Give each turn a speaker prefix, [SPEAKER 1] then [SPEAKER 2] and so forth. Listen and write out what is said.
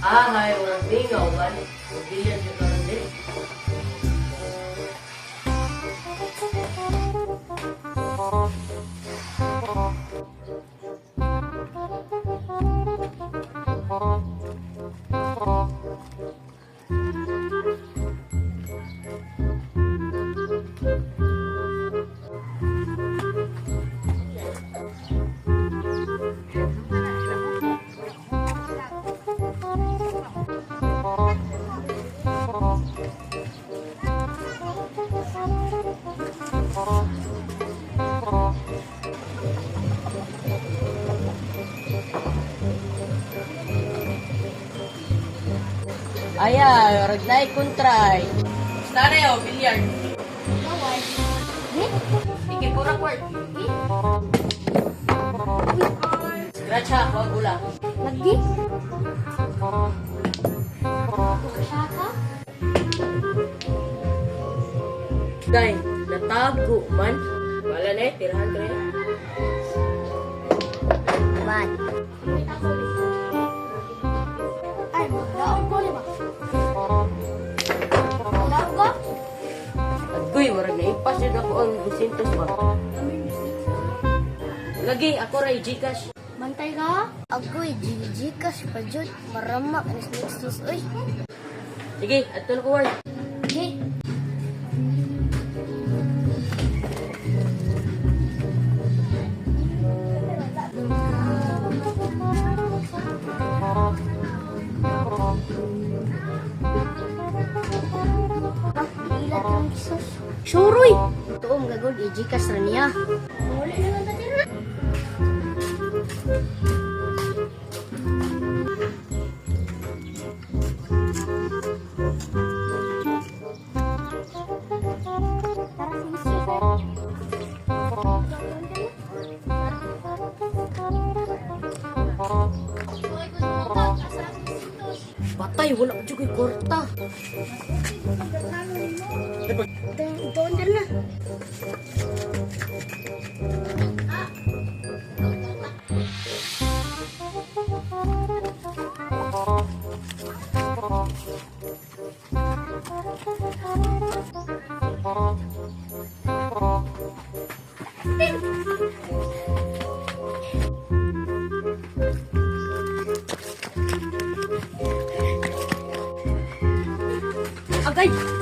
[SPEAKER 1] May orang bingaw man. Bilyan yung karon din.
[SPEAKER 2] Aya, ragnay kontray.
[SPEAKER 1] Stare o, bilyan. Sige, pura kwart. Scratch ha, huwag ula.
[SPEAKER 3] Lagi? Saka?
[SPEAKER 1] Day, natago man. Wala na eh, tirahan ko na eh.
[SPEAKER 3] Bad. Ay, magdaon ko, di ba? Magdaon ko?
[SPEAKER 1] Agoy, marag na ipas yun ako ang 200 ba? Lagi, ako ray Gcash.
[SPEAKER 3] Bantay ka? Agoy, Gcash pa dyan. Maramak, anis next oy.
[SPEAKER 1] Sige, ato na ko word.
[SPEAKER 3] Okay. Suruy! Ito ang gagawin, i-Gcash na niya. Wala na lang natin na.
[SPEAKER 1] Patay, wala ko dyan kay Korta.
[SPEAKER 3] Doon din na.
[SPEAKER 1] Agay!